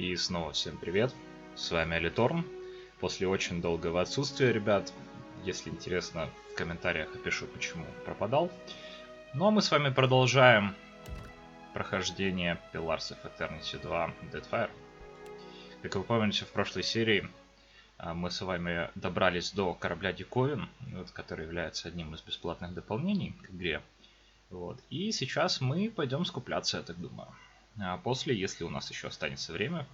И снова всем привет, с вами Алиторн. После очень долгого отсутствия, ребят, если интересно, в комментариях опишу, почему пропадал. Ну а мы с вами продолжаем прохождение Pillars of Eternity 2 Deadfire. Как вы помните, в прошлой серии мы с вами добрались до корабля Диковин, который является одним из бесплатных дополнений к игре. И сейчас мы пойдем скупляться, я так думаю. А после, если у нас еще останется время,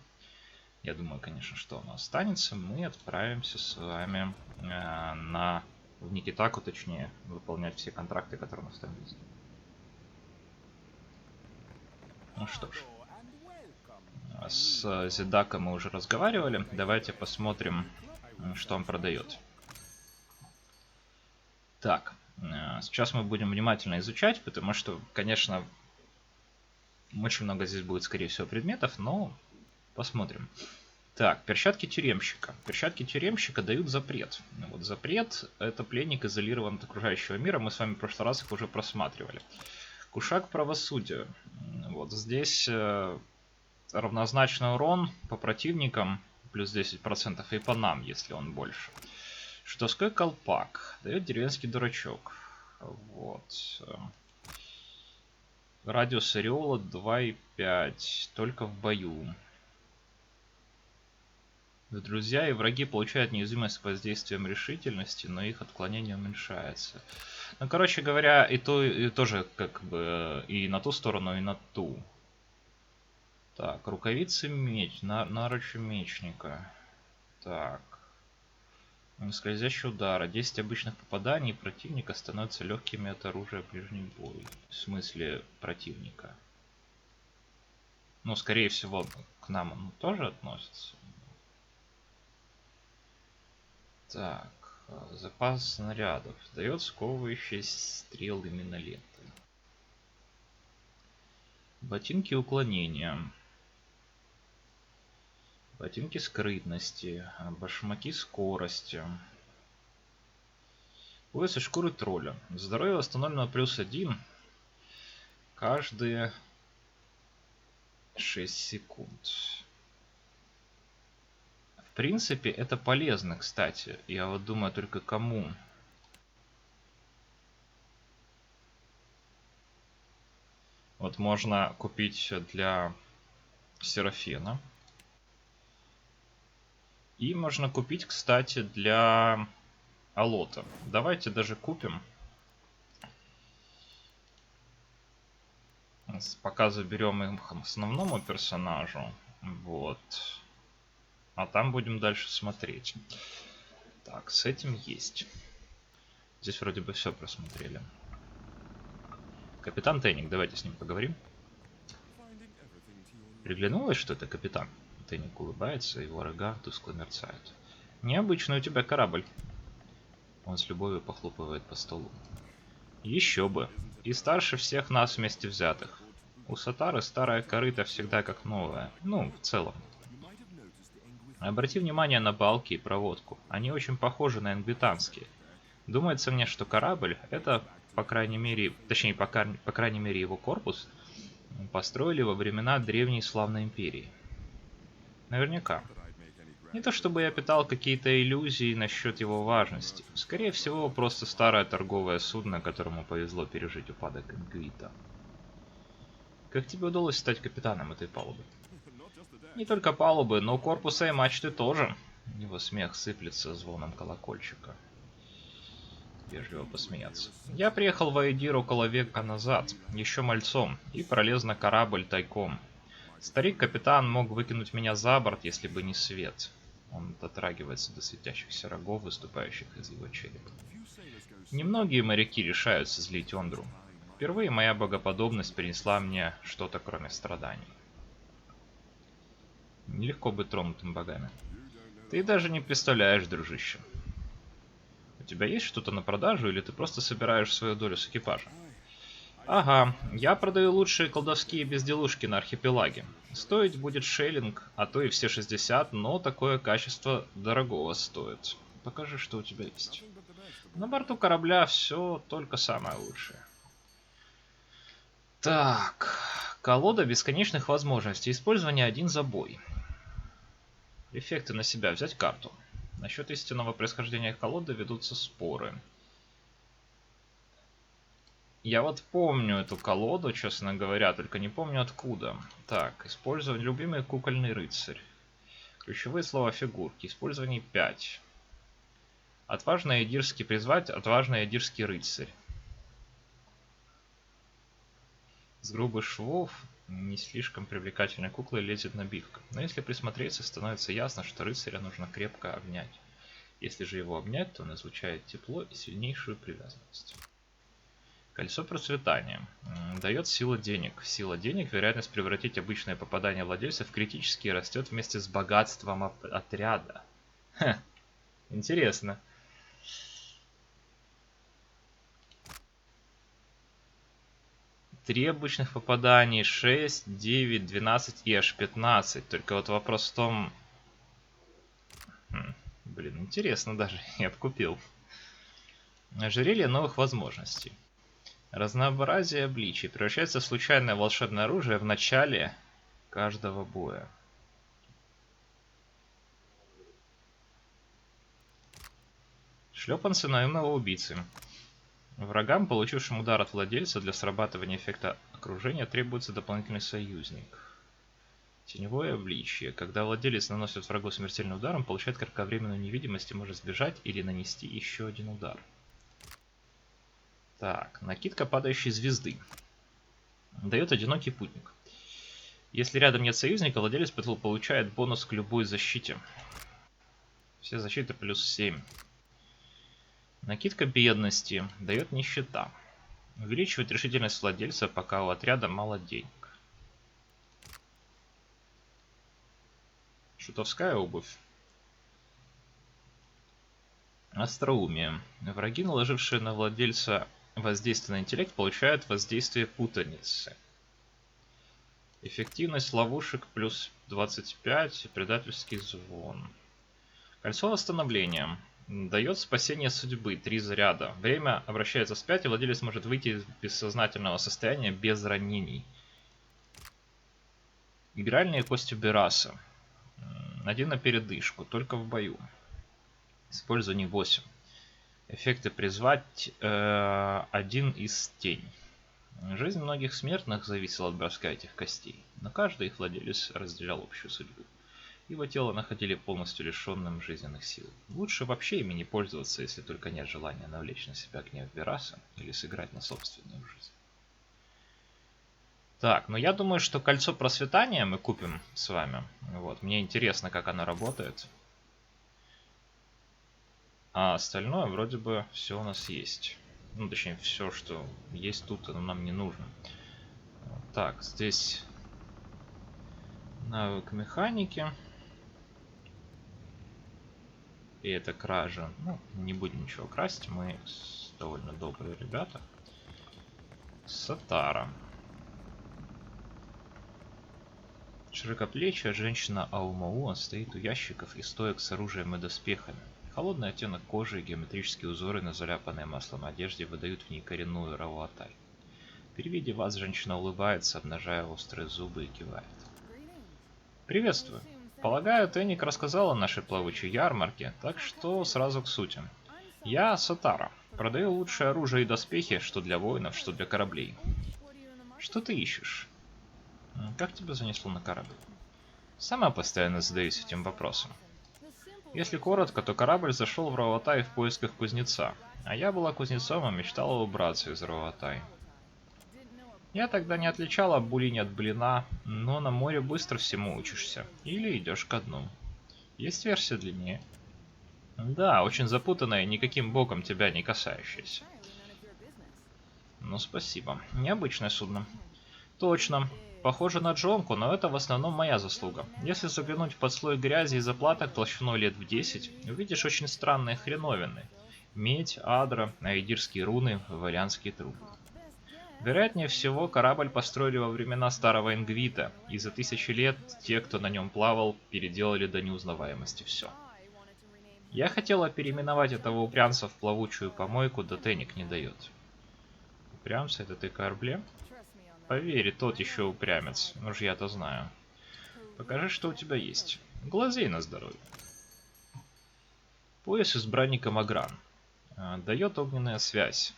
я думаю, конечно, что у нас останется, мы отправимся с вами в Никитаку, точнее, выполнять все контракты, которые у нас там есть. Ну что ж. С Зедаком мы уже разговаривали. Давайте посмотрим, что он продает. Так, сейчас мы будем внимательно изучать, потому что, конечно, очень много здесь будет, скорее всего, предметов, но посмотрим. Так, перчатки тюремщика. Перчатки тюремщика дают запрет. Вот запрет — это пленник изолирован от окружающего мира. Мы с вами в прошлый раз их уже просматривали. Кушак правосудия. Вот здесь равнозначный урон по противникам, плюс 10%, и по нам, если он больше. Шутовской колпак. Дает деревенский дурачок. Вот. Радиус ореола 2,5. Только в бою. Друзья и враги получают неуязвимость к воздействиям решительности, но их отклонение уменьшается. Ну, короче говоря, и тоже как бы и на ту сторону, и на ту. Так, рукавицы меч, наручи мечника. Так. Скользящий удар. 10 обычных попаданий противника становятся легкими от оружия ближний бой. В смысле противника. Ну, скорее всего, к нам он тоже относится. Так, запас снарядов. Дает сковывающие стрелы миноленты. Ботинки уклонения. Ботинки скрытности. Башмаки скорости. Пояс из шкуры тролля. Здоровье восстановлено +1 каждые 6 секунд. В принципе, это полезно, кстати. Я вот думаю только кому. Вот можно купить для Серафена. И можно купить, кстати, для Алота. Давайте даже купим. Пока заберем их основному персонажу. Вот. А там будем дальше смотреть. Так, с этим есть. Здесь вроде бы все просмотрели. Капитан Тенник, давайте с ним поговорим. Приглянулось, что это капитан? Тенник улыбается, его рога тускло мерцают. Необычный у тебя корабль. Он с любовью похлопывает по столу. Еще бы. И старше всех нас вместе взятых. У Сатары старая корыта всегда как новая. Ну, в целом. Обрати внимание на балки и проводку. Они очень похожи на ингвитанские. Думается мне, что корабль — это, по крайней мере, точнее, по крайней мере его корпус, построили во времена древней славной империи. Наверняка. Не то чтобы я питал какие-то иллюзии насчет его важности. Скорее всего, просто старое торговое судно, которому повезло пережить упадок Ингвита. Как тебе удалось стать капитаном этой палубы? Не только палубы, но корпуса и мачты тоже. Его смех сыплется звоном колокольчика. Вежливо посмеяться. Я приехал в Айдир около века назад, еще мальцом, и пролез на корабль тайком. Старик-капитан мог выкинуть меня за борт, если бы не свет. Он дотрагивается до светящихся рогов, выступающих из его черепа. Немногие моряки решаются злить Ондру. Впервые моя богоподобность принесла мне что-то, кроме страданий. Нелегко быть тронутым богами. Ты даже не представляешь, дружище. У тебя есть что-то на продажу, или ты просто собираешь свою долю с экипажа? Ага, я продаю лучшие колдовские безделушки на архипелаге. Стоить будет шиллинг, а то и все 60, но такое качество дорогого стоит. Покажи, что у тебя есть. На борту корабля все только самое лучшее. Так, колода бесконечных возможностей. Использование один забой. Эффекты на себя. Взять карту. Насчет истинного происхождения колоды ведутся споры. Я вот помню эту колоду, честно говоря, только не помню откуда. Так, использование любимый кукольный рыцарь. Ключевые слова фигурки. Использование 5. Отважный эдирский призвать, отважный эдирский рыцарь. С грубых швов не слишком привлекательной куклой лезет набивка. Но если присмотреться, становится ясно, что рыцаря нужно крепко обнять. Если же его обнять, то он излучает тепло и сильнейшую привязанность. Кольцо процветания. Дает сила денег. Сила денег, вероятность превратить обычное попадание владельца в критические растет вместе с богатством отряда. Ха, интересно. Три обычных попаданий, 6, 9, 12 и аж 15. Только вот вопрос в том... Блин, интересно даже, я бы купил. Ожерелье новых возможностей. Разнообразие обличий превращается в случайное волшебное оружие в начале каждого боя. Шлепанцы наемного убийцы. Врагам, получившим удар от владельца, для срабатывания эффекта окружения требуется дополнительный союзник. Теневое обличие. Когда владелец наносит врагу смертельный удар, он получает кратковременную невидимость и может сбежать или нанести еще один удар. Так, накидка падающей звезды. Дает одинокий путник. Если рядом нет союзника, владелец получает бонус к любой защите. Все защиты плюс 7. Накидка бедности. Дает нищета. Увеличивает решительность владельца, пока у отряда мало денег. Шутовская обувь. Остроумие. Враги, наложившие на владельца воздействие на интеллект, получают воздействие путаницы. Эффективность ловушек плюс 25. Предательский звон. Кольцо восстановления. Дает спасение судьбы. 3 заряда. Время обращается вспять, и владелец может выйти из бессознательного состояния без ранений. Игральные кости Бераса. 1 на передышку, только в бою. Использование 8. Эффекты призвать 1 из тень. Жизнь многих смертных зависела от броска этих костей, но каждый их владелец разделял общую судьбу. Его тело находили полностью лишенным жизненных сил. Лучше вообще ими не пользоваться, если только нет желания навлечь на себя гнев Бераса или сыграть на собственную жизнь. Так, ну я думаю, что кольцо процветания мы купим с вами. Вот, мне интересно, как оно работает. А остальное вроде бы все у нас есть. Ну, точнее, все, что есть тут, оно нам не нужно. Так, здесь навык механики. И это кража. Ну, не будем ничего красть, мы довольно добрые ребята. Сатара. Широкоплечья женщина Аумау стоит у ящиков и стоек с оружием и доспехами. Холодный оттенок кожи и геометрические узоры на заляпанной маслом одежде выдают в ней коренную Рауатай. При виде вас женщина улыбается, обнажая острые зубы и кивает. Приветствую. Полагаю, Тенник рассказал о нашей плавучей ярмарке, так что сразу к сути. Я Сатара. Продаю лучшее оружие и доспехи, что для воинов, что для кораблей. Что ты ищешь? Как тебя занесло на корабль? Сама постоянно задаюсь этим вопросом. Если коротко, то корабль зашел в Рауатай в поисках кузнеца, а я была кузнецом и мечтала убраться из Рауатай. Я тогда не отличала булинь от блина, но на море быстро всему учишься. Или идешь ко дну. Есть версия длиннее. Да, очень запутанная и никаким боком тебя не касающаяся. Ну спасибо. Необычное судно. Точно. Похоже на джонку, но это в основном моя заслуга. Если заглянуть под слой грязи и заплаток толщиной лет в 10, увидишь очень странные хреновины. Медь, адра, аидирские руны, варианские трубы. Вероятнее всего, корабль построили во времена Старого Ингвита, и за 1000 лет те, кто на нем плавал, переделали до неузнаваемости все. Я хотела переименовать этого упрямца в плавучую помойку, да Тенник не дает. Упрямца — это ты корабле? Поверь, тот еще упрямец, уж я-то знаю. Покажи, что у тебя есть. Глазей на здоровье. Пояс избранника Магран. Дает огненная связь.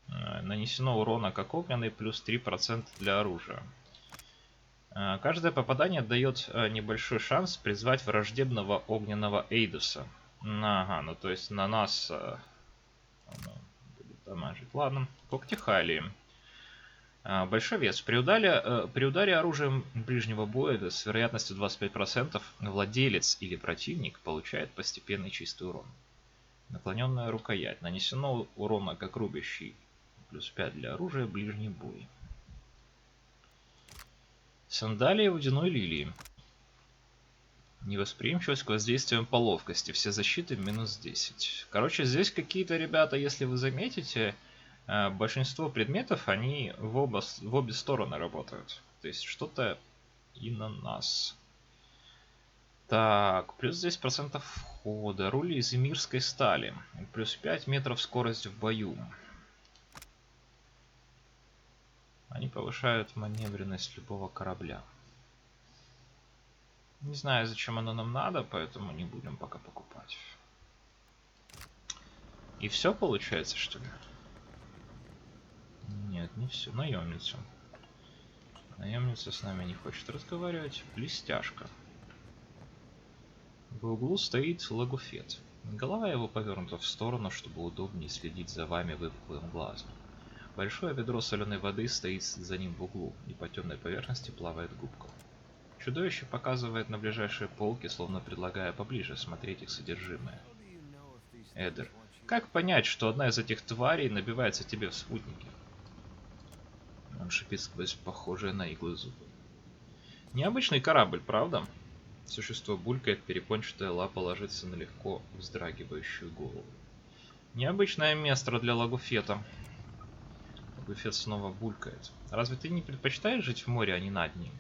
Нанесено урона как огненный, плюс 3% для оружия. Каждое попадание дает небольшой шанс призвать враждебного огненного Эйдуса. Ага, ну то есть на нас оно будет дамажить. Ладно, когти Халии. Большой вес. При ударе оружием ближнего боя с вероятностью 25% владелец или противник получает постепенный чистый урон. Наклоненная рукоять. Нанесено урона как рубящий. Плюс 5 для оружия ближний бой. Сандалии водяной лилии. Невосприимчивость к воздействиям по ловкости. Все защиты минус 10. Короче, здесь какие-то ребята, если вы заметите, большинство предметов, они в обе стороны работают. То есть что-то и на нас. Так, плюс 10% входа. Рули из эмирской стали. Плюс 5 метров скорость в бою. Они повышают маневренность любого корабля. Не знаю, зачем оно нам надо, поэтому не будем пока покупать. И все получается, что ли? Нет, не все. Наемница. Наемница с нами не хочет разговаривать. Блестяшка. В углу стоит Лагуфет. Голова его повернута в сторону, чтобы удобнее следить за вами выпуклым глазом. Большое ведро соленой воды стоит за ним в углу, и по темной поверхности плавает губка. Чудовище показывает на ближайшие полки, словно предлагая поближе смотреть их содержимое. Эдер. Как понять, что одна из этих тварей набивается тебе в спутнике? Он шипит сквозь похожие на иглы зубы. Необычный корабль, правда? Существо булькает, перепончатая лапа ложится на легко вздрагивающую голову. Необычное место для Лагуфета. Лагуфет снова булькает. Разве ты не предпочитаешь жить в море, а не над ним?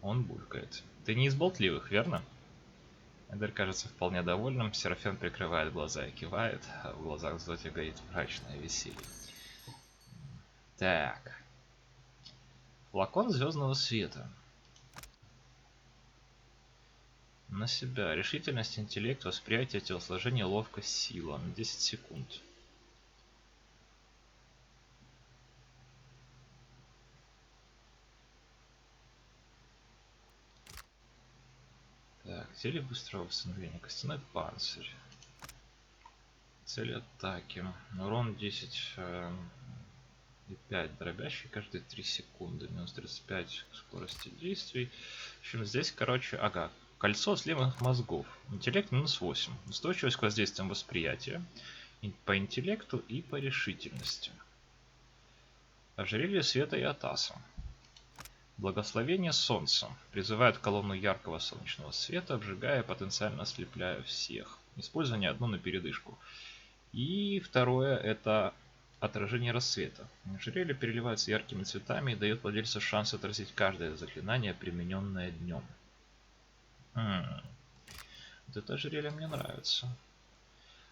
Он булькает. Ты не из болтливых, верно? Эдер кажется вполне довольным, Серафен прикрывает глаза и кивает, а в глазах Зоти горит мрачное веселье. Так. Флакон звездного света. На себя. Решительность, интеллект, восприятие, телосложение, ловкость, сила. На 10 секунд. Так, зелье быстрого восстановления. Костяной панцирь. Цель атаки. Урон 10 и 5 дробящий каждые 3 секунды. Минус 35 скорости действий. В общем, здесь, короче, ага. Кольцо сливных мозгов. Интеллект минус 8. Устойчивость к воздействиям восприятия. По интеллекту и по решительности. Ожерелье света и Атаса. Благословение солнца. Призывает колонну яркого солнечного света, обжигая и потенциально ослепляя всех. Использование одно на передышку. И второе это отражение рассвета. Ожерелье переливается яркими цветами и дает владельцу шанс отразить каждое заклинание, примененное днем. Вот это ожерелье мне нравится.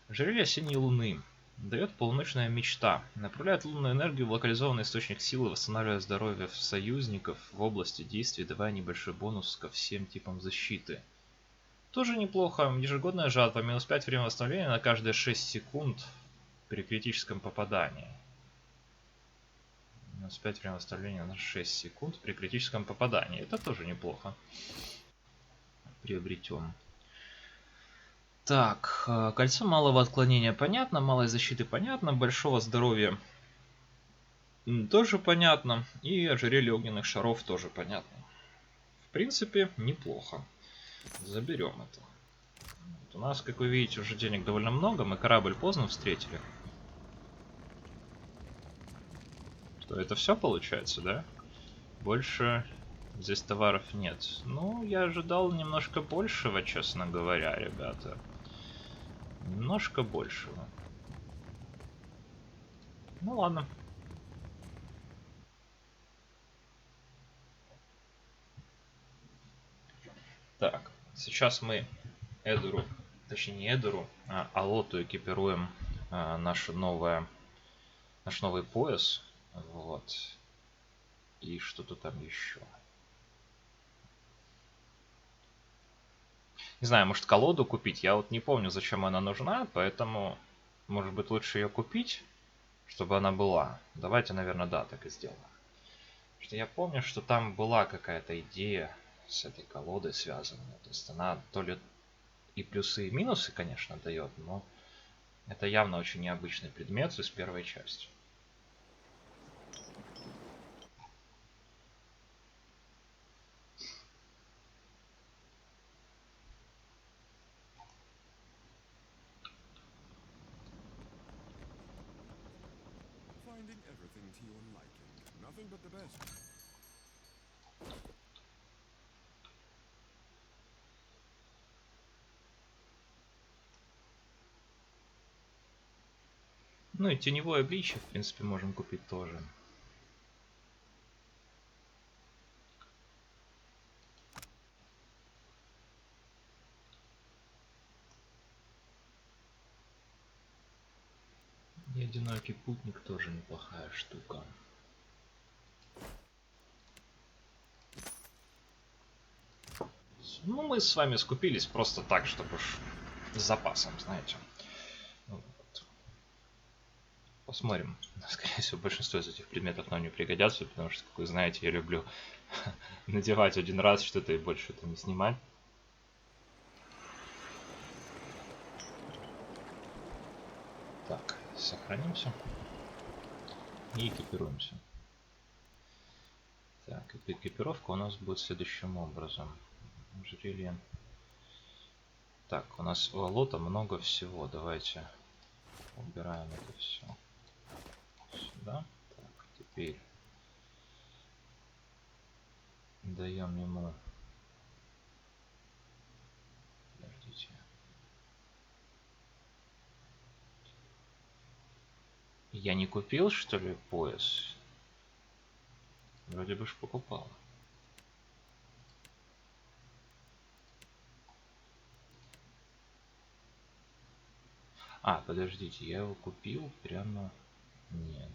Ожерелье осенней луны. Дает полуночная мечта. Направляет лунную энергию в локализованный источник силы, восстанавливая здоровье союзников в области действий, давая небольшой бонус ко всем типам защиты. Тоже неплохо. Ежегодная жатва. Минус 5 время восстановления на каждые 6 секунд при критическом попадании. Минус 5 время восстановления на 6 секунд при критическом попадании. Это тоже неплохо. Приобретем. Так, кольцо малого отклонения понятно, малой защиты понятно, большого здоровья тоже понятно, и ожерелье огненных шаров тоже понятно. В принципе, неплохо. Заберем это. Вот у нас, как вы видите, уже денег довольно много, мы корабль поздно встретили. Что, это все получается, да? Больше здесь товаров нет. Ну, я ожидал немножко большего, честно говоря, ребята. Немножко большего. Ну ладно. Так, сейчас мы Эдуру, точнее не Эдуру, а Алоту экипируем наш новый пояс. Вот. И что-то там еще. Не знаю, может колоду купить. Я вот не помню, зачем она нужна, поэтому, может быть, лучше ее купить, чтобы она была. Давайте, наверное, да, так и сделаем. Потому что я помню, что там была какая-то идея с этой колодой связанная. То есть она то ли и плюсы, и минусы, конечно, дает, но это явно очень необычный предмет из первой части. Finding everything to your liking. Nothing but the best. Ну и теневое обличие, в принципе, можем купить тоже. И одинокий путник тоже неплохая штука. Ну, мы с вами скупились просто так, чтобы уж с запасом, знаете. Вот. Посмотрим. Скорее всего, большинство из этих предметов нам не пригодятся, потому что, как вы знаете, я люблю надевать один раз что-то и больше это не снимать. Так, сохранимся и экипируемся. Так, экипировка у нас будет следующим образом. Ожерелье. Так, у нас у Алота много всего. Давайте убираем это все сюда. Так, теперь даем ему... Подождите. Я не купил, что ли, пояс? Вроде бы ж покупал. А, подождите, я его купил прямо... Нет.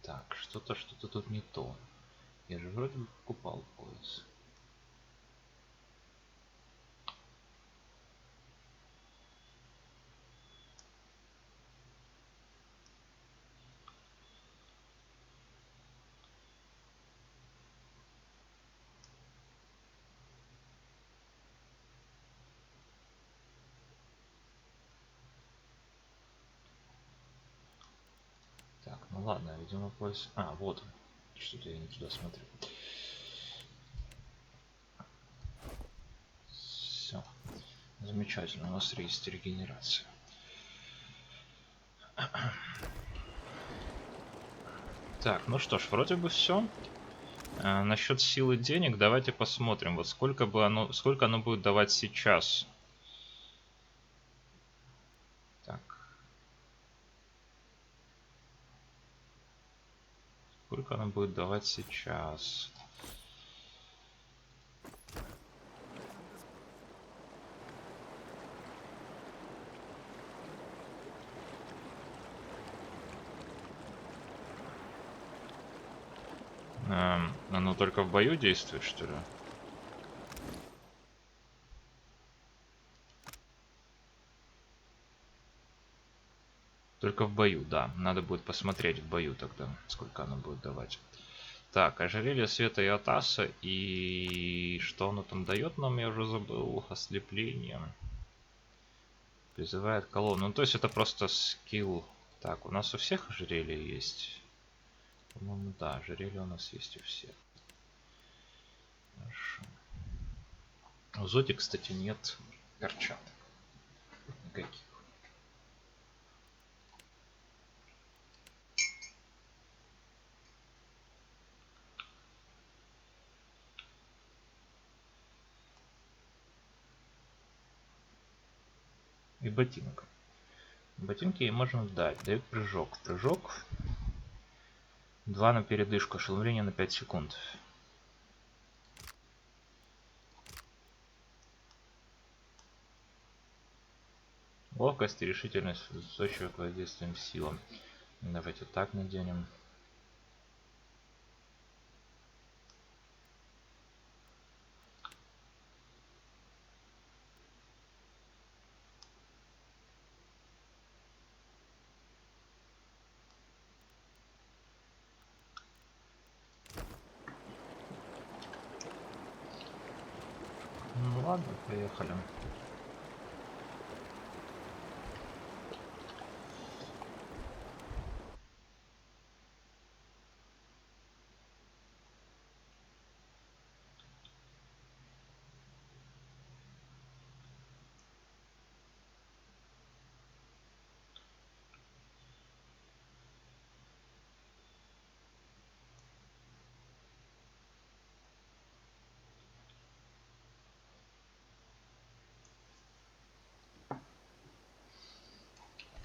Так, что-то тут не то. Я же вроде бы покупал пояс. Так, ну ладно, видимо пояс... А, вот он. Что-то я не туда смотрю. Все. Замечательно, у нас есть регенерация. Так, ну что ж, вроде бы все. Насчет силы денег давайте посмотрим. Вот сколько оно будет давать сейчас. Так. Сколько оно будет давать сейчас? Оно только в бою действует, что ли? Только в бою, да. Надо будет посмотреть в бою тогда, сколько оно будет давать. Так, ожерелье света и Атаса. И что оно там дает нам, я уже забыл. Ослепление. Призывает колонну. Ну, то есть это просто скилл. Так, у нас у всех ожерелья есть. По-моему, да, ожерелье у нас есть у всех. Хорошо. У Зоди, кстати, нет перчаток. Никаких. И ботинок. Ботинки ей можно дать. Дают прыжок. Прыжок. 2 на передышку. Ошеломление на 5 секунд. Ловкость и решительность устойчивая к воздействиям силам. Давайте так наденем. Ну ладно, поехали.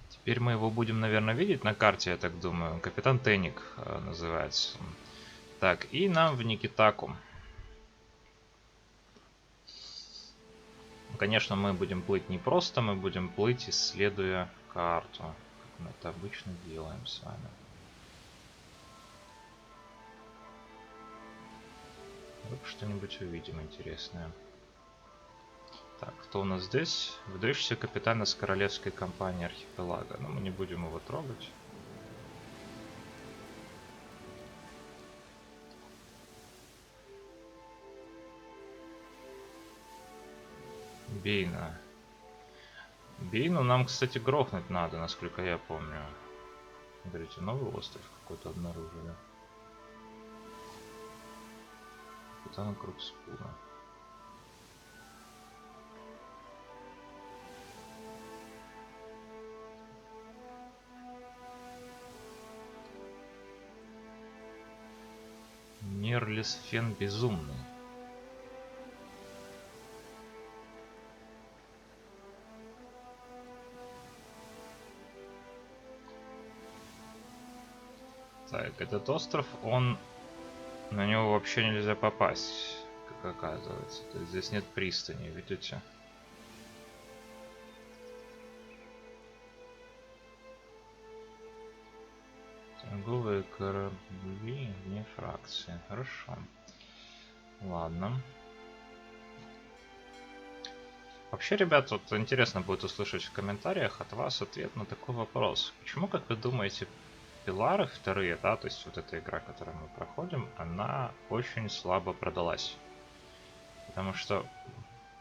Теперь мы его будем, наверное, видеть на карте, я так думаю. Капитан Теник называется. Так, и нам в Никитаку. Конечно, мы будем плыть не просто, мы будем плыть, исследуя карту. Как мы это обычно делаем с вами. Вдруг что-нибудь увидим интересное. Так, кто у нас здесь? Выдающийся капитан из королевской компании Архипелага. Но мы не будем его трогать. Бейна. Бейну нам, кстати, грохнуть надо, насколько я помню. Смотрите, новый остров какой-то обнаружили. Капитан Крукспура. Нерлисфен безумный. Так, этот остров, он... На него вообще нельзя попасть, как оказывается. То есть здесь нет пристани, видите? Торговые корабли вне фракции. Хорошо. Ладно. Вообще, ребят, вот интересно будет услышать в комментариях от вас ответ на такой вопрос. Почему, как вы думаете, пилары вторые, да, то есть вот эта игра, которую мы проходим, она очень слабо продалась? Потому что,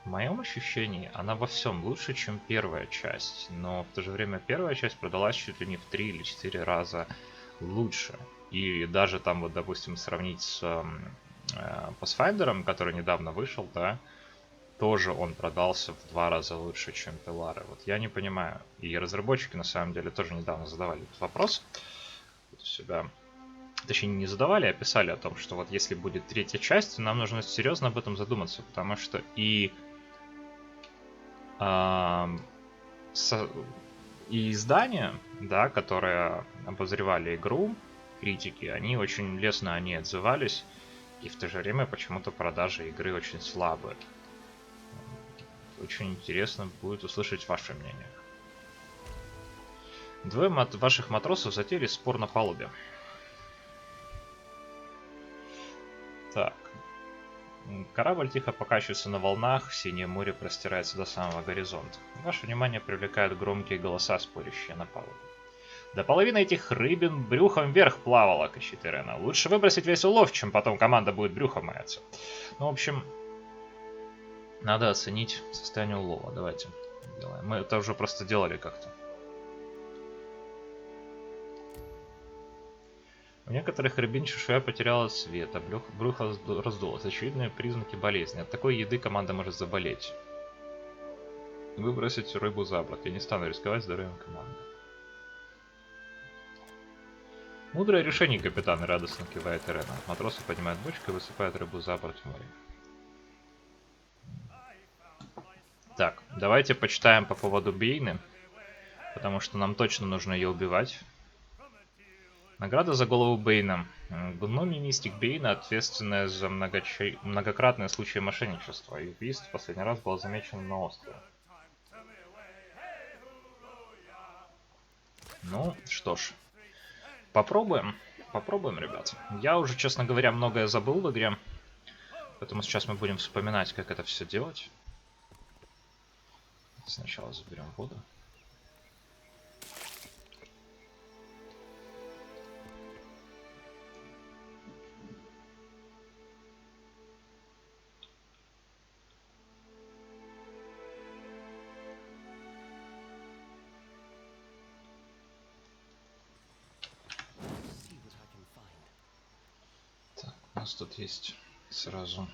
в моем ощущении, она во всем лучше, чем первая часть. Но в то же время первая часть продалась чуть ли не в 3 или 4 раза лучше. И даже там, вот, допустим, сравнить с Pathfinder, который недавно вышел, да, тоже он продался в 2 раза лучше, чем пилары. Вот я не понимаю. И разработчики, на самом деле, тоже недавно задавали этот вопрос у себя. Точнее, не задавали, а писали о том, что вот если будет третья часть, нам нужно серьезно об этом задуматься, потому что и и издания, да, которые обозревали игру, критики, они очень лестно о ней отзывались, и в то же время почему-то продажи игры очень слабые. Очень интересно будет услышать ваше мнение. Двое ваших матросов затеяли спор на палубе. Так. Корабль тихо покачивается на волнах, синее море простирается до самого горизонта. Ваше внимание привлекают громкие голоса, спорящие на палубе. «До половины этих рыбин брюхом вверх плавала», — кричит Ирена. «Лучше выбросить весь улов, чем потом команда будет брюхом маяться». Ну, в общем, надо оценить состояние улова. Давайте делаем. Мы это уже просто делали как-то. У некоторых рыбин чешуя потеряла цвет, а брюхо раздулось. Очевидные признаки болезни. От такой еды команда может заболеть. Выбросить рыбу за борт. Я не стану рисковать здоровьем команды. Мудрое решение, капитан, радостно кивает Ирена. Матросы поднимают бочку и высыпают рыбу за борт в море. Так, давайте почитаем по поводу Бейны, потому что нам точно нужно ее убивать. Награда за голову Бейна. Гномий мистик Бейна, ответственная за многократные случаи мошенничества и убийств, последний раз был замечен на острове. Ну, что ж. Попробуем. Попробуем, ребят. Я уже, честно говоря, многое забыл в игре. Поэтому сейчас мы будем вспоминать, как это все делать. Сначала заберем воду. нас тут есть сразу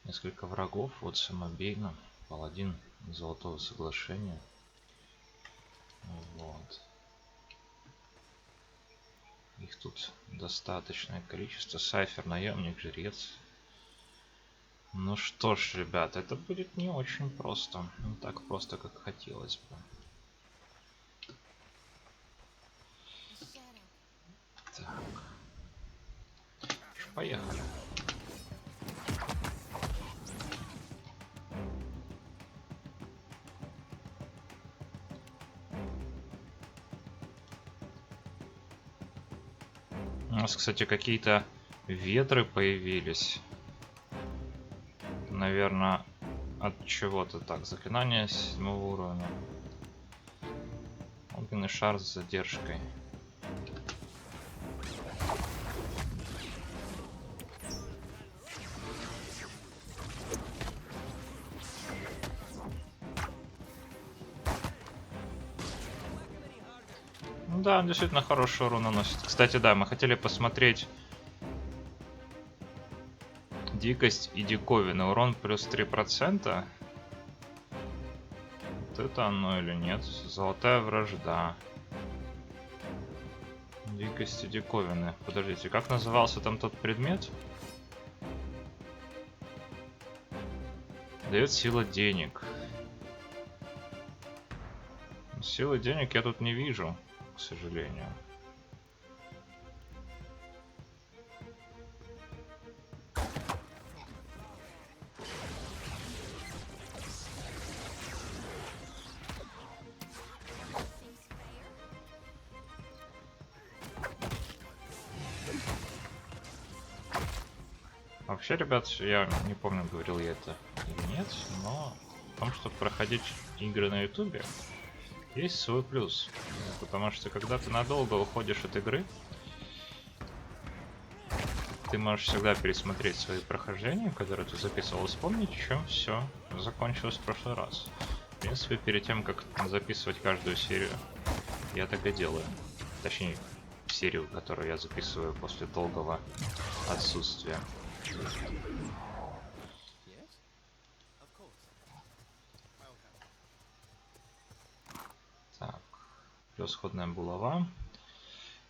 несколько врагов. Вот самобейно. Паладин Золотого Соглашения. Вот. Их тут достаточное количество. Сайфер, наемник, жрец. Ну что ж, ребят, это будет не очень просто. Не так просто, как хотелось бы. Так. Поехали. У нас, кстати, какие-то ветры появились. Наверное, от чего-то. Так, заклинание 7 уровня. Огненный шар с задержкой. Ну да, он действительно хороший урон наносит. Кстати, да, мы хотели посмотреть дикость и диковина. Урон плюс 3%. Вот это оно или нет? Золотая вражда. Дикость и диковины. Подождите, как назывался там тот предмет? Дает сила денег. Силы денег я тут не вижу, к сожалению. Вообще, ребят, я не помню, говорил я это или нет, но в том, чтобы проходить игры на ютубе, есть свой плюс. Потому что когда ты надолго уходишь от игры, ты можешь всегда пересмотреть свои прохождения, которые ты записывал, и вспомнить, чем все закончилось в прошлый раз. В принципе, перед тем, как записывать каждую серию, я так и делаю. Точнее, серию, которую я записываю после долгого отсутствия. Так, превосходная булава.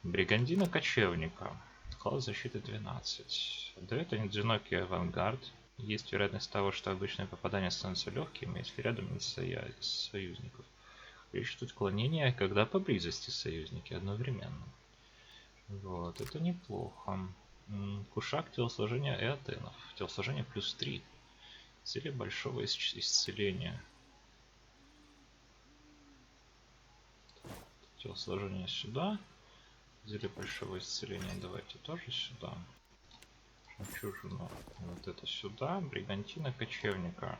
Бригандина кочевника. Класс защиты 12. Дает одинокий авангард. Есть вероятность того, что обычные попадания становятся легкими, если рядом нет союзников. Ищут отклонения, когда поблизости союзники одновременно. Вот, это неплохо. Кушак телосложения эотенов. Телосложение плюс 3. Цели большого исцеления. Телосложение сюда. Зелье большого исцеления давайте тоже сюда. Жемчужину вот это сюда. Бригантина кочевника.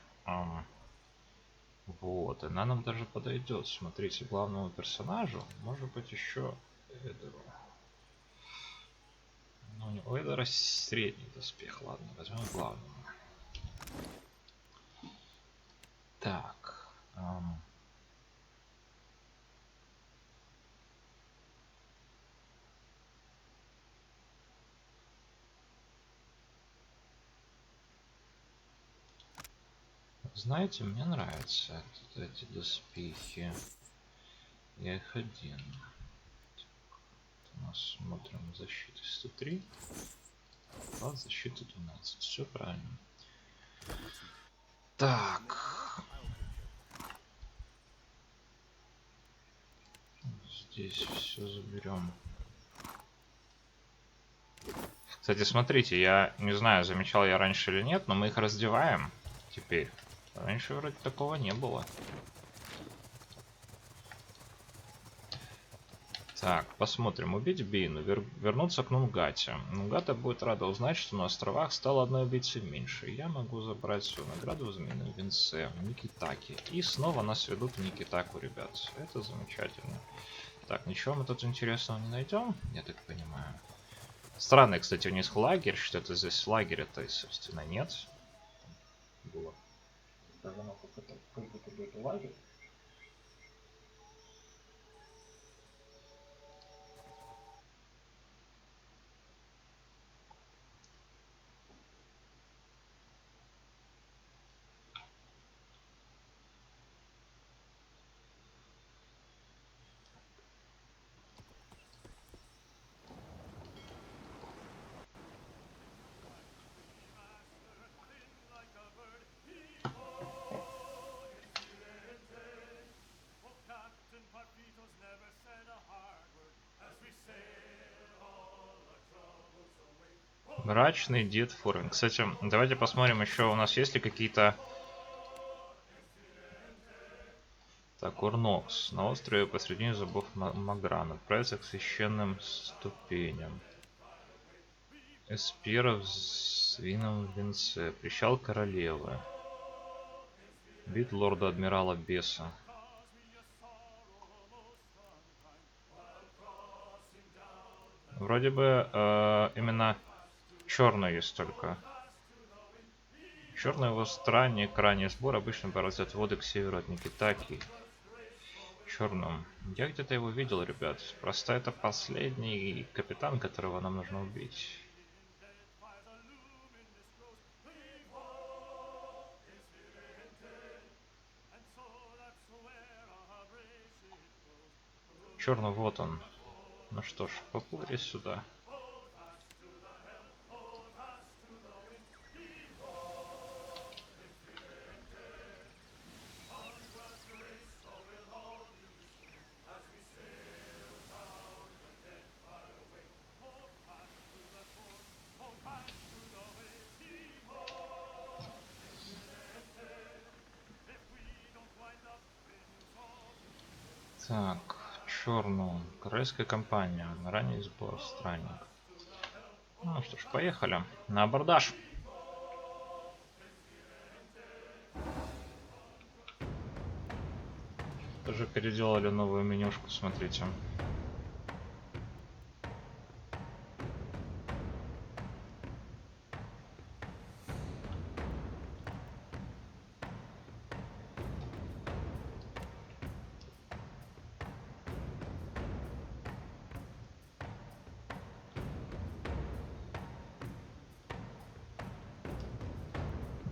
Вот, она нам даже подойдет. Смотрите, главному персонажу, может быть, еще Эдеру. Ну, у Эдера средний доспех. Ладно, возьмем главного. Так. Знаете, мне нравятся эти доспехи. Я их один. У нас смотрим защиты 103. Класс защиты 12. Все правильно. Так. Здесь все заберем. Кстати, смотрите, я не знаю, замечал я раньше или нет, но мы их раздеваем теперь. Раньше вроде такого не было. Так, посмотрим. Убить Бину. Вернуться к Нунгате. Нунгата будет рада узнать, что на островах стало одной убийцей меньше. Я могу забрать свою награду в змеином венце. Никитаки. И снова нас ведут в Никитаку, ребят. Это замечательно. Так, ничего мы тут интересного не найдем, я так понимаю. Странно, кстати, у них лагерь. Что-то здесь лагеря-то, собственно, нет. Было. Как будто бы это лагерь. Мрачный дед Форвин. Кстати, давайте посмотрим еще, у нас есть ли какие-то... Так, Урнокс. На острове посредине зубов Маграна. Отправиться к священным ступеням. Эспира в свином венце. Причал королевы. Бит лорда-адмирала Беса. Вроде бы именно черный есть только. Черный его странник, ранний сбор обычно бороздят воды к северу от Никитаки. Черным. Я где-то его видел, ребят. Просто это последний капитан, которого нам нужно убить. Черный, вот он. Ну что ж, поплыли сюда. Так, черную. Корейская компания. Ранний сбор странник. Ну что ж, поехали. На абордаж. Тоже переделали новую менюшку, смотрите.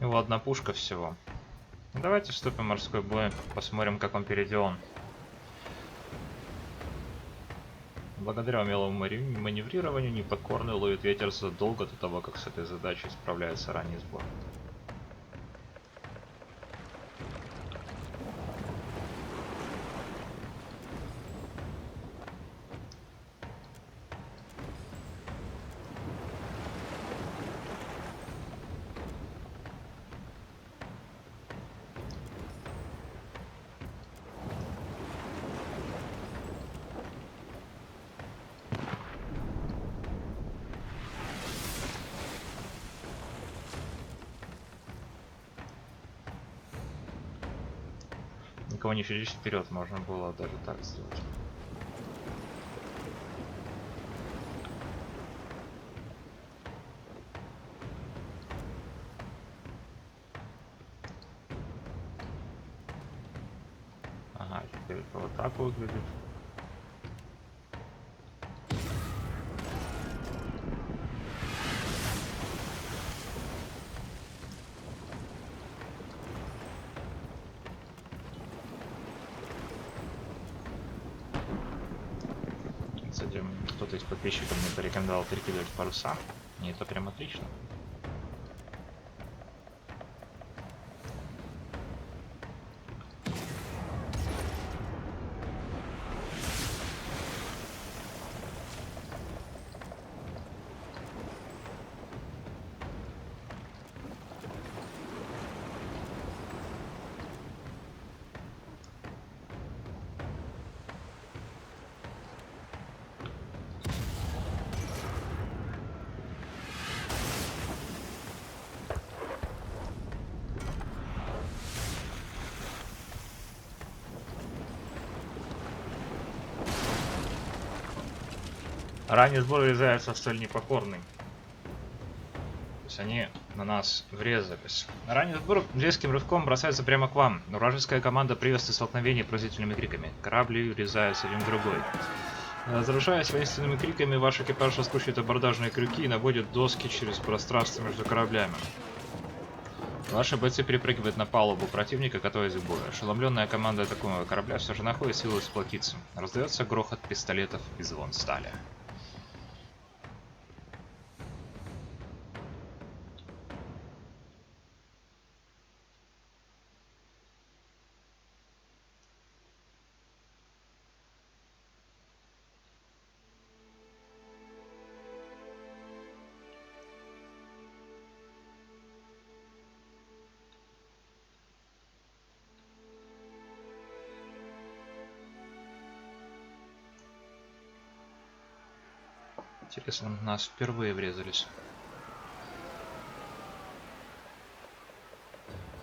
Его одна пушка всего. Давайте вступим в морской бой, посмотрим, как он переделан. Благодаря умелому маневрированию непокорный ловит ветер задолго до того, как с этой задачей справляется ранний сбор. Никого не через вперед, можно было даже так сделать. Ага, теперь это вот так выглядит. Кстати, кто-то из подписчиков мне порекомендовал перекидывать паруса. И это прям отлично. Ранний сбор врезается в столь непокорный. То есть они на нас врезались. Ранний сбор резким рывком бросается прямо к вам. Вражеская команда приветствует столкновение пронзительными криками. Корабли врезаются один в другой. Разрушаясь воинственными криками, ваш экипаж раскручивает абордажные крюки и наводит доски через пространство между кораблями. Ваши бойцы перепрыгивают на палубу противника, готовясь к бою. Ошеломленная команда атакуемого корабля все же находит силы сплотиться. Раздается грохот пистолетов и звон стали. Интересно, нас впервые врезались.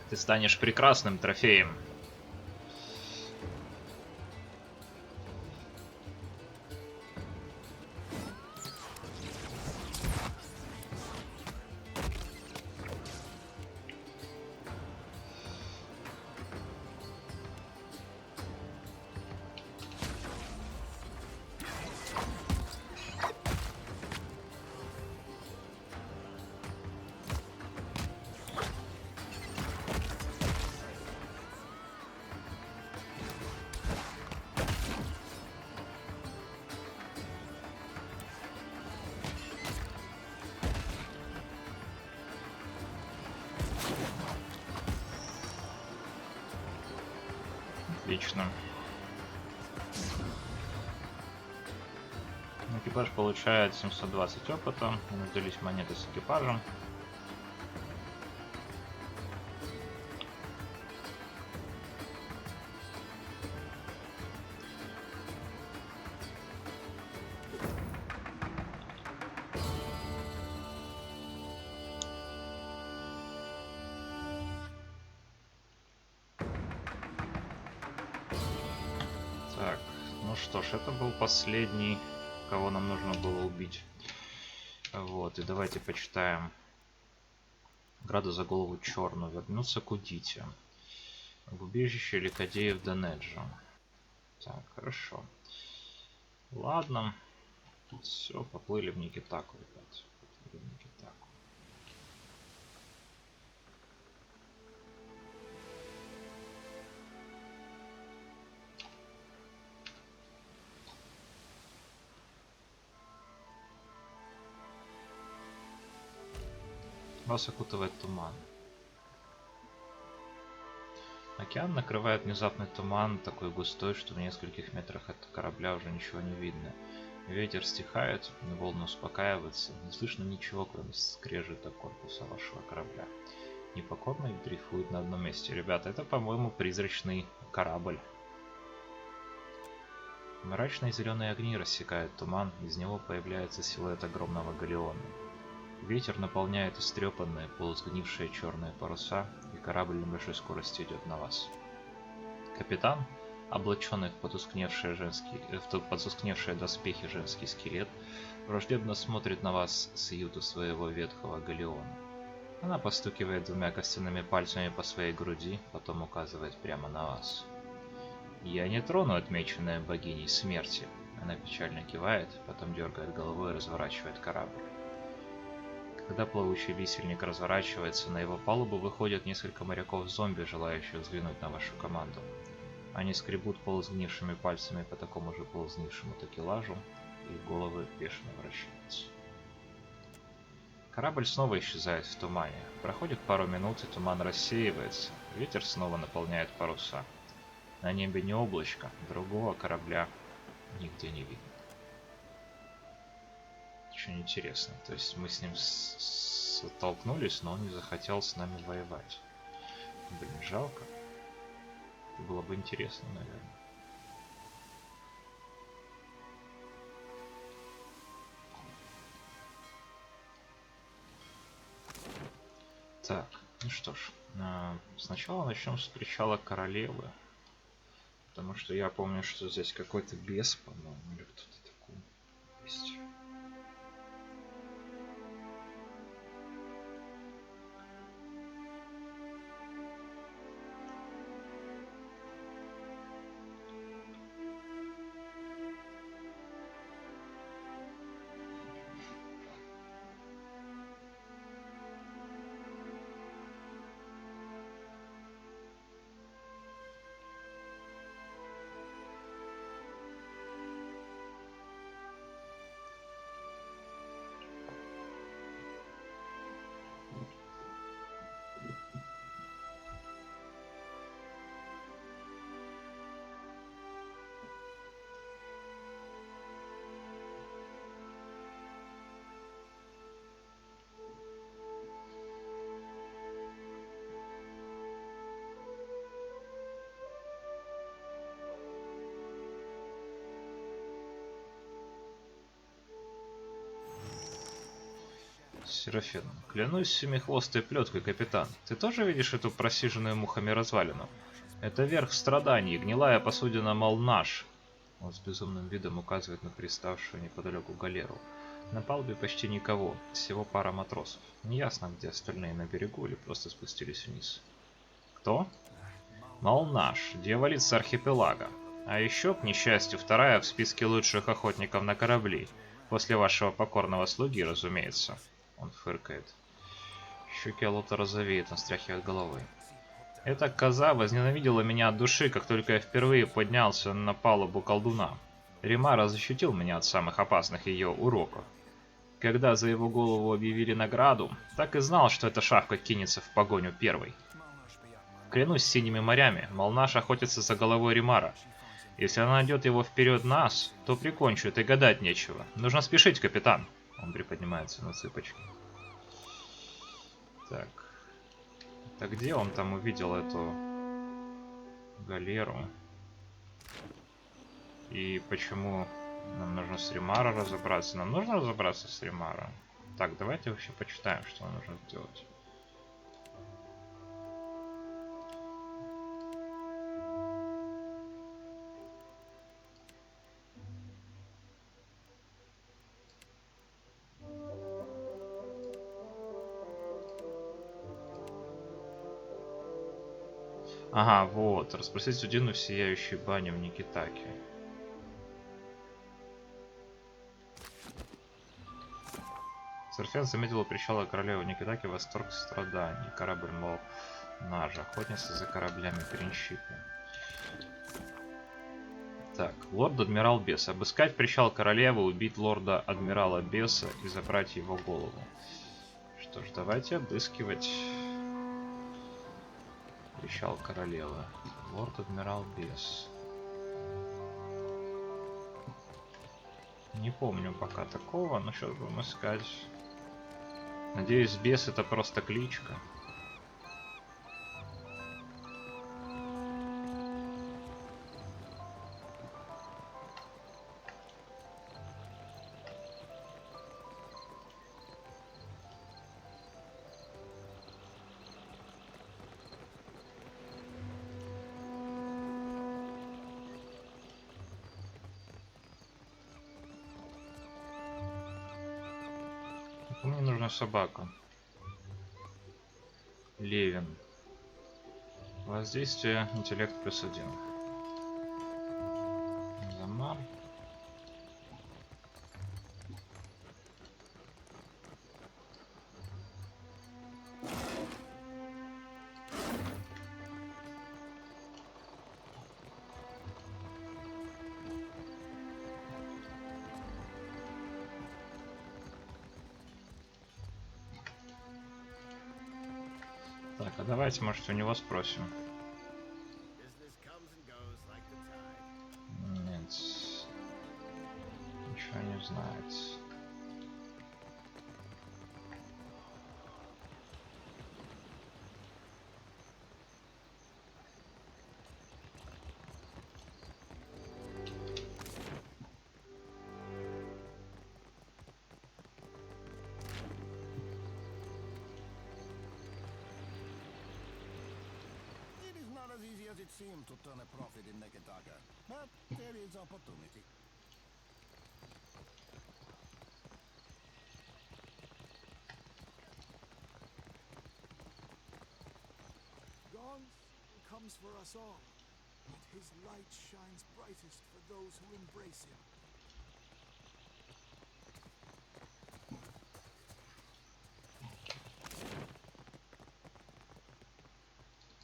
Ты станешь прекрасным трофеем. Отлично. Экипаж получает 720 опыта. Мы взялись монеты с экипажем. Так, ну что ж, это был последний, кого нам нужно было убить. Вот, и давайте почитаем. Града за голову черную. Вернуться к Удите. В убежище Ликадеев Денеджо. Так, хорошо. Ладно. Все, поплыли в Никитаку, ребят. Поплыли в Никитаку. Вас окутывает туман. Океан накрывает внезапный туман, такой густой, что в нескольких метрах от корабля уже ничего не видно. Ветер стихает, волны успокаиваются, не слышно ничего, кроме скрежета корпуса вашего корабля. Непокорный дрейфует на одном месте. Ребята, это, по-моему, призрачный корабль. Мрачные зеленые огни рассекают туман, из него появляется силуэт огромного галеона. Ветер наполняет истрепанные, полусгнившие черные паруса, и корабль на большой скорости идет на вас. Капитан, облаченный в потускневшие доспехи женский скелет, враждебно смотрит на вас с юта своего ветхого галеона. Она постукивает двумя костяными пальцами по своей груди, потом указывает прямо на вас. «Я не трону отмеченное богиней смерти». Она печально кивает, потом дергает головой и разворачивает корабль. Когда плавучий висельник разворачивается, на его палубу выходят несколько моряков-зомби, желающих взглянуть на вашу команду. Они скребут полусгнившими пальцами по такому же полусгнившему такелажу, и их головы бешено вращаются. Корабль снова исчезает в тумане. Проходит пару минут, и туман рассеивается. Ветер снова наполняет паруса. На небе не облачко, другого корабля нигде не видно. Очень интересно. То есть мы с ним столкнулись, но он не захотел с нами воевать. Блин, жалко. Это было бы интересно, наверное. Так, ну что ж. Сначала начнем с причала королевы. Потому что я помню, что здесь какой-то бес, по-моему, или кто-то такой есть. Серафин, клянусь семихвостой плеткой, капитан. Ты тоже видишь эту просиженную мухами развалину? Это верх страданий, гнилая посудина Молнаш. Он с безумным видом указывает на приставшую неподалеку галеру. На палубе почти никого, всего пара матросов. Неясно, где остальные, на берегу или просто спустились вниз. Кто? Молнаш, дьяволица архипелага. А еще, к несчастью, вторая в списке лучших охотников на корабли. После вашего покорного слуги, разумеется. Он фыркает. Щеки Алота розовеют, он стряхивает головой. Эта коза возненавидела меня от души, как только я впервые поднялся на палубу колдуна. Римара защитил меня от самых опасных ее уроков. Когда за его голову объявили награду, так и знал, что эта шавка кинется в погоню первой. Клянусь синими морями, Молнаш охотится за головой Римара. Если она найдет его вперед нас, то прикончит, и гадать нечего. Нужно спешить, капитан. Он приподнимается на цыпочки. Так. Так где он там увидел эту галеру? И почему нам нужно с Римара разобраться? Нам нужно разобраться с Римаром? Так, давайте вообще почитаем, что нам нужно сделать. Ага, вот. Расспросить судину в сияющей бане в Никитаке. Серфен заметил у причала королевы Никитаки восторг страданий. Корабль, мол, наш, охотница за кораблями Принщипы. Так, лорд-адмирал Бес. Обыскать причал королевы, убить лорда-адмирала Беса и забрать его голову. Что ж, давайте обыскивать причал королевы. Лорд-адмирал Бес. Не помню пока такого, но сейчас будем искать. Надеюсь, Бес это просто кличка. Мне нужна собака. Левин. Воздействие, интеллект +1. Замар. Так, а давайте, может, у него спросим. Нет. Ничего не знает. As easy as it seemed to turn a profit in Neketaka, but there is opportunity. Gaunt comes for us all, and his light shines brightest for those who embrace him.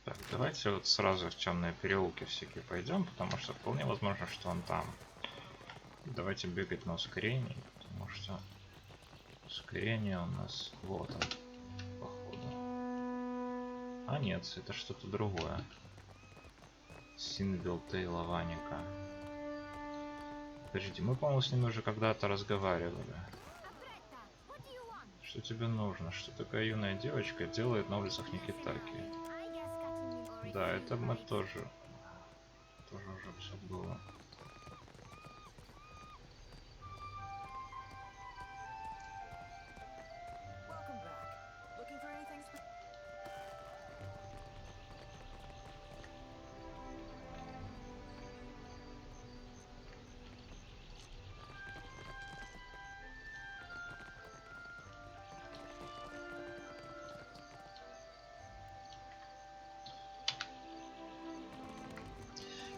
Так, давайте вот сразу в темные переулки всякие пойдем, потому что вполне возможно, что он там. Давайте бегать на ускорении, потому что ускорение у нас вот он, походу. А нет, это что-то другое. Синвилл Тейла Ваника. Подождите, мы, по-моему, с ним уже когда-то разговаривали. Что тебе нужно? Что такая юная девочка делает на улицах Никитаки? Да, это мы тоже уже все было.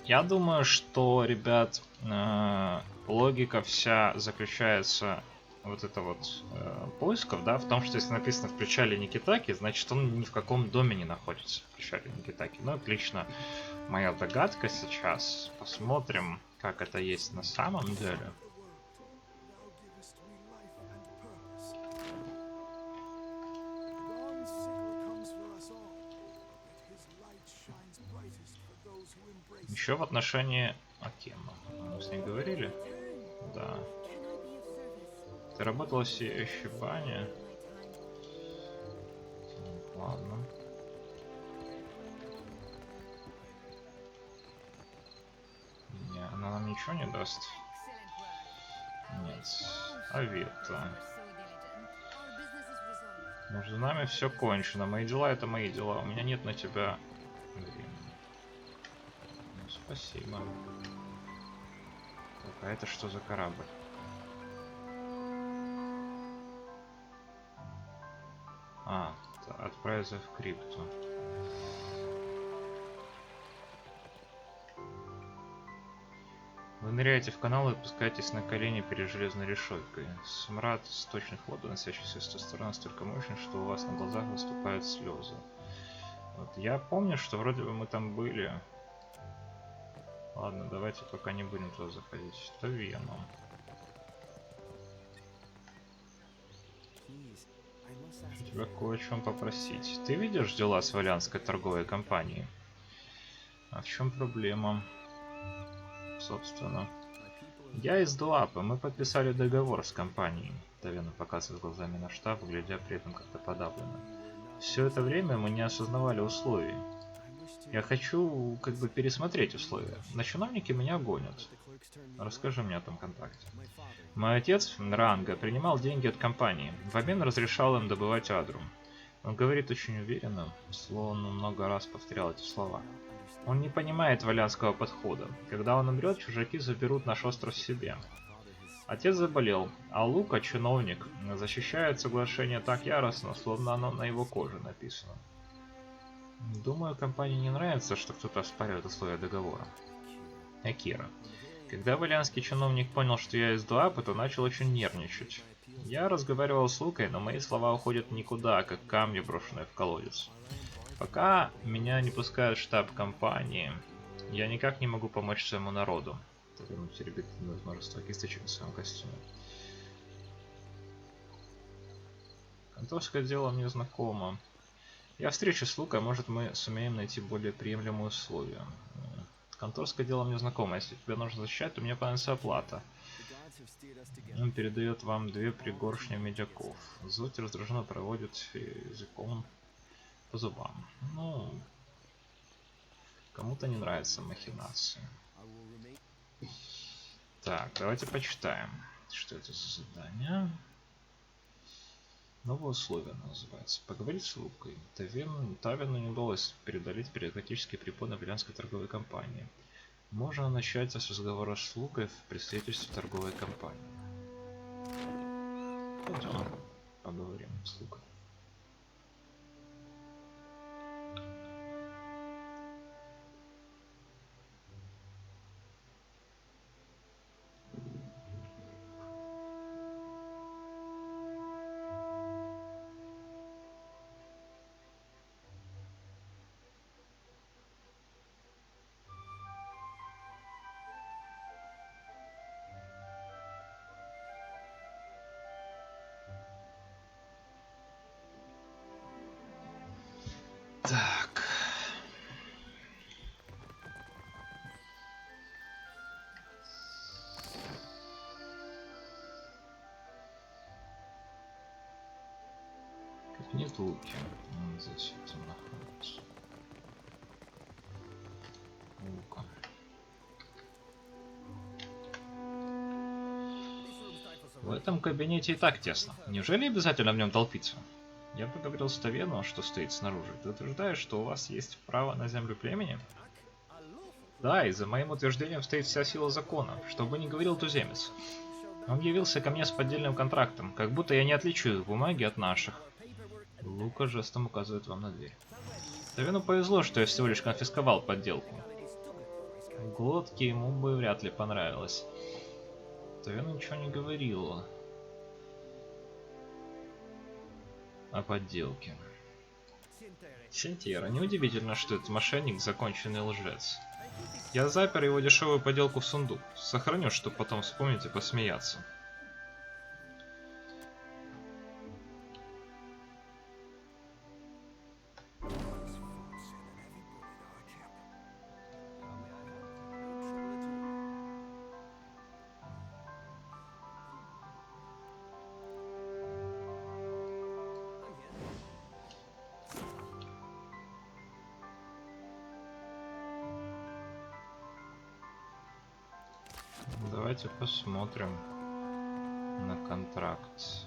Я думаю, что, ребят, логика вся заключается вот это вот поисков, да, в том, что если написано в причале Никитаки, значит он ни в каком доме не находится в причале Никитаки. Ну, это лично моя догадка сейчас. Посмотрим, как это есть на самом деле. Thou givest me life and purpose. Dawn's sickle comes for us all, yet his light shines brightest for those who embrace it. Еще в отношении Акема. Мы с ней говорили? Да. Ты работала в сияющей бане? Ладно. Не, она нам ничего не даст? Нет. Авета. Между нами все кончено. Мои дела это мои дела. У меня нет на тебя времени. Ну, спасибо. Так, а это что за корабль? А, отправиться в крипту. Вы ныряете в канал и опускаетесь на колени перед железной решеткой. Смрад сточных вод, доносящийся с той стороны, настолько мощный, что у вас на глазах выступают слезы. Вот, я помню, что вроде бы мы там были. Ладно, давайте пока не будем туда заходить. Это Веном. Хочу тебя кое о чем попросить. Ты видишь дела с Валианской торговой компанией? А в чем проблема? Собственно. Я из Дуапа. Мы подписали договор с компанией. Тавена показывает глазами на штаб, глядя при этом как-то подавленно. Все это время мы не осознавали условий. Я хочу как бы пересмотреть условия. На чиновники меня гонят. Расскажи мне о том контакте. Мой отец, Ранга, принимал деньги от компании. В обмен разрешал им добывать адрум. Он говорит очень уверенно, словно много раз повторял эти слова. Он не понимает валянского подхода. Когда он умрет, чужаки заберут наш остров себе. Отец заболел, а Лука, чиновник, защищает соглашение так яростно, словно оно на его коже написано. Думаю, компании не нравится, что кто-то оспаривает условия договора. Акира. Когда валянский чиновник понял, что я из Дуапа, то начал очень нервничать. Я разговаривал с Лукой, но мои слова уходят никуда, как камни, брошенные в колодец. Пока меня не пускают в штаб компании, я никак не могу помочь своему народу. Тавена теребит множество кисточек на своем костюме. Конторское дело мне знакомо. Я встречусь с Лукой, может мы сумеем найти более приемлемые условия. Конторское дело мне знакомо. Если тебе нужно защищать, то мне понадобится оплата. Он передает вам 2 пригоршни медяков. Зоти раздраженно проводит языком по зубам. Ну, кому-то не нравятся махинации. Так, давайте почитаем, что это за задание. Новые условия называется. Поговорить с Лукой. Тавену не удалось преодолеть бюрократические препоны Валианской торговой компании. Можно начать с разговора с Лукой в представительстве торговой компании. Пойдем поговорим с Лукой. Так. Как нет Луки, он здесь это находится. Лука. В этом кабинете и так тесно. Неужели обязательно в нем толпиться? Я поговорил с Тавену, что стоит снаружи. Ты утверждаешь, что у вас есть право на землю племени? Да, и за моим утверждением стоит вся сила закона, что бы ни говорил туземец. Он явился ко мне с поддельным контрактом, как будто я не отличу их бумаги от наших. Лука жестом указывает вам на дверь. Тавену повезло, что я всего лишь конфисковал подделку. В глотке ему бы вряд ли понравилось. Тавена ничего не говорила о подделке. Синтьера, неудивительно, что этот мошенник законченный лжец. Я запер его дешевую подделку в сундук. Сохраню, чтобы потом вспомнить и посмеяться. Давайте посмотрим на контракт.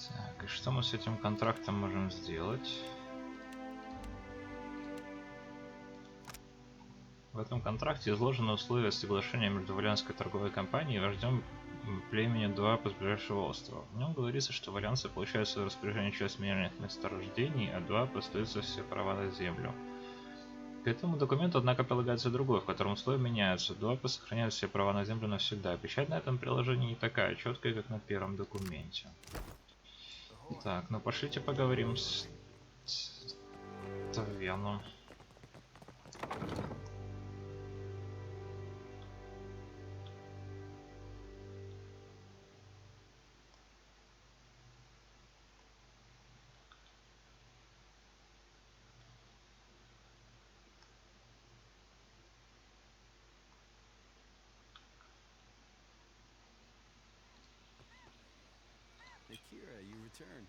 Так, и что мы с этим контрактом можем сделать? В этом контракте изложены условия соглашения между Валианской торговой компанией и вождем племени Дуапа с ближайшего острова. В нем говорится, что валианцы получают в свое распоряжение часть минеральных месторождений, а Дуапа остаются все права на землю. К этому документу, однако, прилагается другой, в котором условия меняются. Дуапа сохраняют все права на землю навсегда. Печать на этом приложении не такая четкая, как на первом документе. Так, ну пошлите поговорим с Тавеном.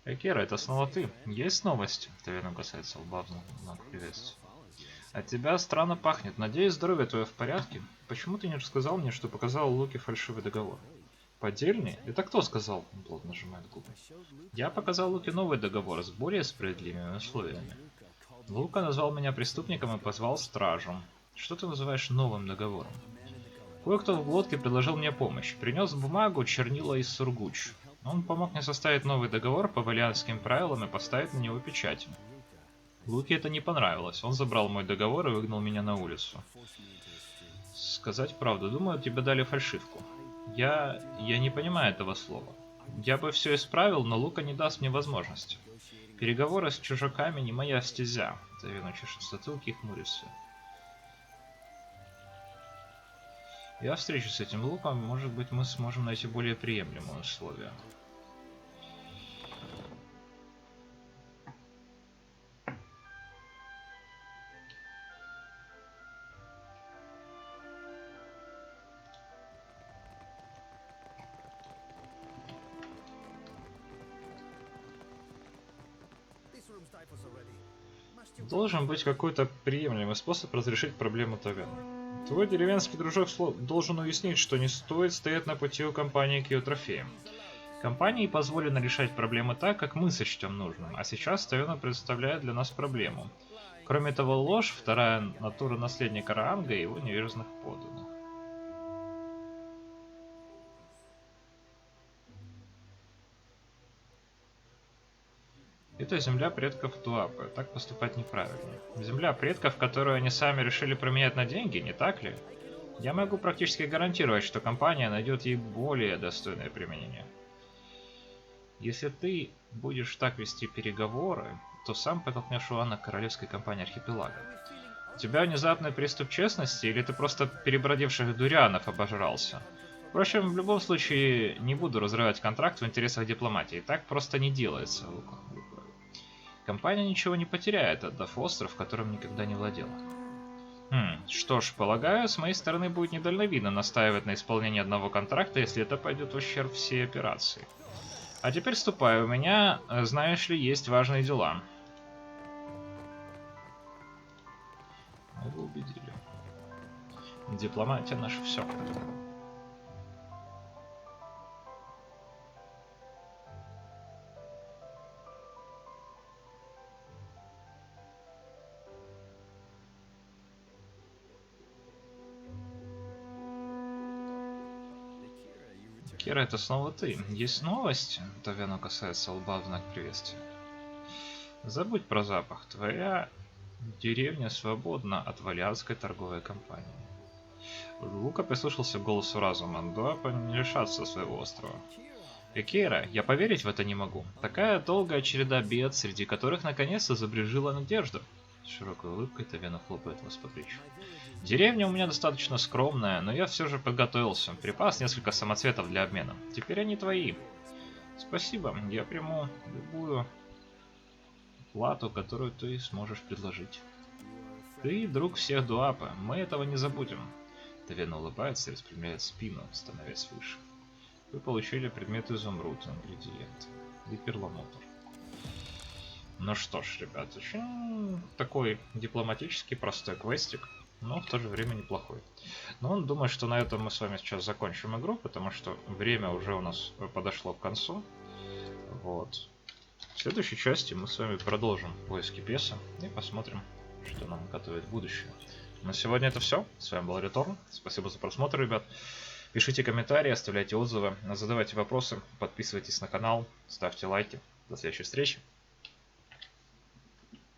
Экира, это снова ты. Есть новости? Тавеном касается лба, знак приветствия. От тебя странно пахнет. Надеюсь, здоровье твое в порядке? Почему ты не рассказал мне, что показал Луке фальшивый договор? Поддельный? Это кто сказал? Он плотно нажимает губы. Я показал Луке новый договор с более справедливыми условиями. Лука назвал меня преступником и позвал стражу. Что ты называешь новым договором? Кое-кто в глотке предложил мне помощь. Принес бумагу, чернила и сургуч. Он помог мне составить новый договор по валианским правилам и поставить на него печати. Луке это не понравилось. Он забрал мой договор и выгнал меня на улицу. Сказать правду, думаю, тебе дали фальшивку. Я не понимаю этого слова. Я бы все исправил, но Лука не даст мне возможности. Переговоры с чужаками не моя стезя. Тавен чешет затылки и хмурится. Я встречусь с этим Луком, может быть, мы сможем найти более приемлемые условия. Должен быть какой-то приемлемый способ разрешить проблему Тавена. Твой деревенский дружок должен уяснить, что не стоит стоять на пути у компании к ее трофеям. Компании позволено решать проблемы так, как мы сочтем нужным, а сейчас Тавена представляет для нас проблему. Кроме того, ложь – вторая натура наследника Раанга и его невежественных подданных. Это земля предков Дуапы. Так поступать неправильно. Земля предков, которую они сами решили променять на деньги, не так ли? Я могу практически гарантировать, что компания найдет ей более достойное применение. Если ты будешь так вести переговоры, то сам подтолкнешь Уана к королевской компании Архипелага. У тебя внезапный приступ честности, или ты просто перебродивших дурянов обожрался? Впрочем, в любом случае, не буду разрывать контракт в интересах дипломатии. Так просто не делается, Лука. Компания ничего не потеряет, отдав остров, которым никогда не владела. Что ж, полагаю, с моей стороны будет недальновидно настаивать на исполнении одного контракта, если это пойдет в ущерб всей операции. А теперь ступай, у меня, знаешь ли, есть важные дела. Мы его убедили. Дипломатия наша все. Кира, это снова ты. Есть новость? Тавиану касается лба в знак приветствия. Забудь про запах. Твоя деревня свободна от валианской торговой компании. Лука прислушался к голосу разума. Дуапа не лишатся своего острова. Кира, я поверить в это не могу. Такая долгая череда бед, среди которых наконец-то забрежила надежда. С широкой улыбкой Тавиану хлопает вас по плечу. Деревня у меня достаточно скромная, но я все же подготовился. Припас несколько самоцветов для обмена. Теперь они твои. Спасибо, я приму любую плату, которую ты сможешь предложить. Ты друг всех Дуапа, мы этого не забудем. Тавиану улыбается и распрямляет спину, становясь выше. Вы получили предмет изумруд, ингредиент и перламутр. Ну что ж, ребят, очень такой дипломатический простой квестик, но в то же время неплохой. Но думаю, что на этом мы с вами сейчас закончим игру, потому что время уже у нас подошло к концу. Вот. В следующей части мы с вами продолжим поиски беса и посмотрим, что нам готовит будущее. На сегодня это все. С вами был Реторн. Спасибо за просмотр, ребят. Пишите комментарии, оставляйте отзывы, задавайте вопросы, подписывайтесь на канал, ставьте лайки. До следующей встречи.